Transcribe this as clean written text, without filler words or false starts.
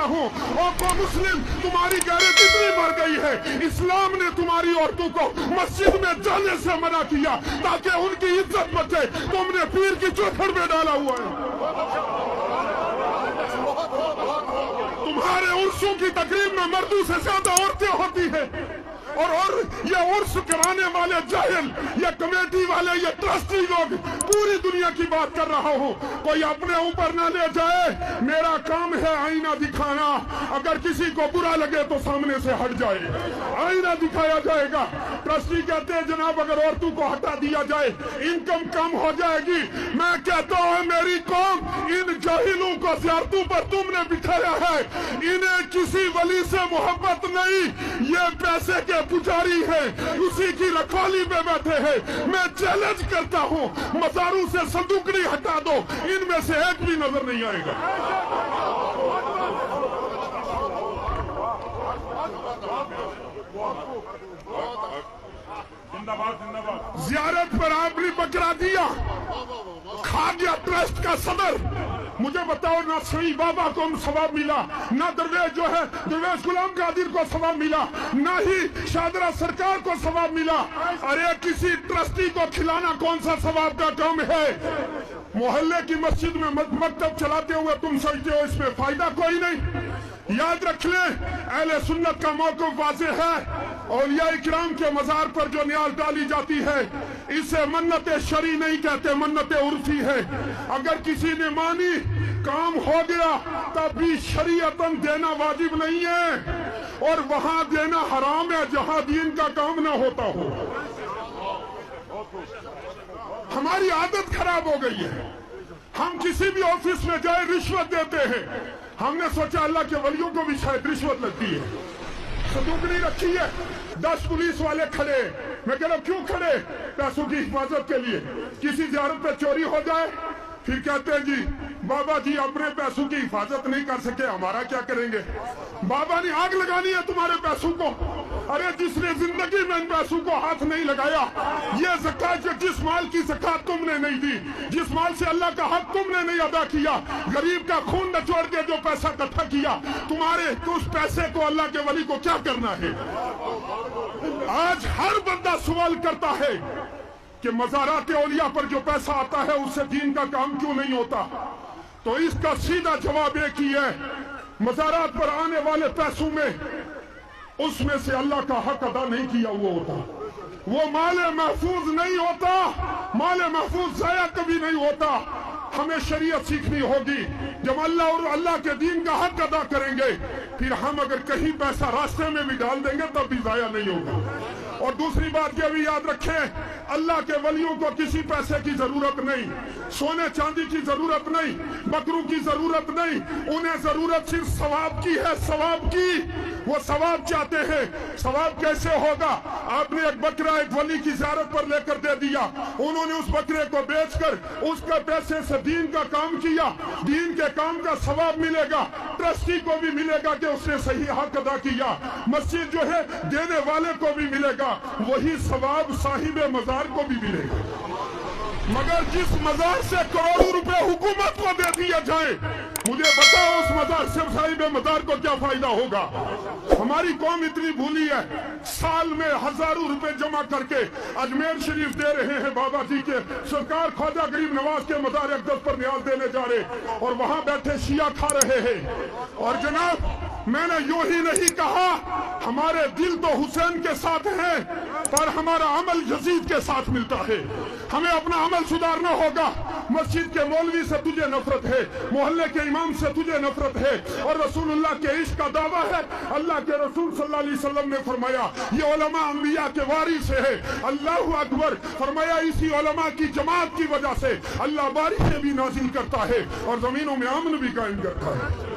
رہا ہوں، اور مسلم تمہاری غیرت اتنی مر گئی ہے، اسلام نے تمہاری عورتوں کو مسجد میں جانے سے منع کیا تاکہ ان کی عزت بچے، تم نے پیر کی چوکھڑ میں ڈالا ہوا ہے۔ تمہارے عرسوں کی تقریب میں مردوں سے زیادہ عورتیں ہوتی ہیں، اور یہ عرس کرانے والے جاہل، یہ کمیٹی والے، یہ ٹرسٹی لوگ، پوری دنیا کی بات کر رہا ہوں، کوئی اپنے اوپر نہ لے جائے، میرا کام ہے آئینہ دکھانا، اگر کسی کو برا لگے تو سامنے سے ہٹ جائے، آئینہ دکھایا جائے گا۔ ٹرسٹی کہتے ہیں جناب اگر عورتوں کو ہٹا دیا جائے انکم کم ہو جائے گی، میں کہتا ہوں میری قوم، ان جاہلوں کو زیارتوں پر تم نے بٹھایا ہے، انہیں کسی ولی سے محبت نہیں، یہ پیسے کے پجاری ہیں، اسی کی رکھوالی میں بیٹھے ہیں۔ میں چیلنج کرتا ہوں مزاروں سے صندوقڑی ہٹا دو، ان میں سے ایک بھی نظر نہیں آئے گا۔ زیارت پر آپ نے بکرا دیا، کھا گیا ٹرسٹ کا صدر، مجھے بتاؤ نہ سعید بابا کو ثواب ملا، نہ درویش جو ہے درویش غلام قادر کو ثواب ملا، نہ ہی شاہدرہ سرکار کو ثواب ملا۔ ارے کسی ٹرسٹی کو کھلانا کون سا ثواب کا کام ہے؟ محلے کی مسجد میں مکتب چلاتے ہوئے تم سمجھتے ہو اس میں فائدہ کوئی نہیں؟ یاد رکھ لیں اہل سنت کا موقف واضح ہے، اولیاء اکرام کے مزار پر جو نیاز ڈالی جاتی ہے اسے منت شرعی نہیں کہتے، منت عرفی ہے۔ اگر کسی نے مانی کام ہو گیا تب بھی شریعتاً دینا واجب نہیں ہے، اور وہاں دینا حرام ہے جہاں دین کا کام نہ ہوتا ہو۔ ہماری عادت خراب ہو گئی ہے، ہم کسی بھی آفس میں جائے رشوت دیتے ہیں، ہم نے سوچا اللہ کے ولیوں کو بھی شاید رشوت لگتی ہے۔ صندوقڑی رکھی ہے، 10 پولیس والے کھڑے، میں کہہ رہا ہوں کیوں کھڑے؟ پیسوں کی حفاظت کے لیے۔ کسی زیارت پہ چوری ہو جائے پھر کہتے ہیں جی بابا جی اپنے پیسوں کی حفاظت نہیں کر سکے، ہمارا کیا کریں گے؟ بابا نے آگ لگانی ہے تمہارے پیسوں کو۔ ارے جس نے زندگی میں ان پیسوں کو ہاتھ نہیں لگایا، یہ زکات جس مال کی زکات تم نے نہیں دی، جس مال سے اللہ کا حق تم نے نہیں ادا کیا، غریب کا خون نچوڑ کے جو پیسہ اکٹھا کیا، تمہارے تو اس پیسے کو اللہ کے ولی کو کیا کرنا ہے؟ آج ہر بندہ سوال کرتا ہے کہ مزارات اولیاء پر جو پیسہ آتا ہے اس سے دین کا کام کیوں نہیں ہوتا؟ تو اس کا سیدھا جواب ایک ہی ہے، مزارات پر آنے والے پیسوں میں اس میں سے اللہ کا حق ادا نہیں کیا ہوا ہوتا، وہ مال محفوظ نہیں ہوتا، مال محفوظ ضائع کبھی نہیں ہوتا۔ ہمیں شریعت سیکھنی ہوگی، جب اللہ اور اللہ کے دین کا حق ادا کریں گے پھر ہم اگر کہیں پیسہ راستے میں بھی ڈال دیں گے تب بھی ضائع نہیں ہوگا۔ اور دوسری بات یہ بھی یاد رکھیں، اللہ کے ولیوں کو کسی پیسے کی ضرورت نہیں، سونے چاندی کی ضرورت نہیں، بکروں کی ضرورت نہیں، انہیں ضرورت صرف ثواب کی ہے، ثواب کی۔ وہ ثواب چاہتے ہیں۔ ثواب کیسے ہوگا؟ آپ نے ایک بکرا ایک ولی کی زیارت پر لے کر دے دیا، انہوں نے اس بکرے کو بیچ کر اس کے پیسے سے دین کا کام کیا، دین کے کام کا ثواب ملے گا، ٹرسٹی کو بھی ملے گا کہ اس نے صحیح حق ادا کیا، مسجد جو ہے دینے والے کو بھی ملے گا، وہی ثواب صاحب مزار کو بھی ملے گا۔ مگر جس مزار سے کروڑوں روپے حکومت کو دے دیا جائے، مجھے بتاؤ اس مزار سے صاحب مزار کو کیا فائدہ ہوگا؟ ہماری قوم اتنی بھولی ہے، سال میں ہزاروں روپے جمع کر کے اجمیر شریف دے رہے ہیں بابا جی کے، سرکار خواجہ غریب نواز کے مزار اقدس پر نیاز دینے جا رہے، اور وہاں بیٹھے شیعہ کھا رہے ہیں۔ اور جناب میں نے یوں ہی نہیں کہا، ہمارے دل تو حسین کے ساتھ ہیں پر ہمارا عمل یزید کے ساتھ ملتا ہے۔ ہمیں اپنا عمل سدھارنا ہوگا۔ مسجد کے مولوی سے تجھے نفرت ہے، محلے کے امام سے تجھے نفرت ہے، اور رسول اللہ کے عشق کا دعویٰ ہے۔ اللہ کے رسول صلی اللہ علیہ وسلم نے فرمایا یہ علماء انبیاء کے وارث ہے، اللہ اکبر، فرمایا اسی علماء کی جماعت کی وجہ سے اللہ بارشیں بھی نازل کرتا ہے اور زمینوں میں امن بھی قائم کرتا ہے۔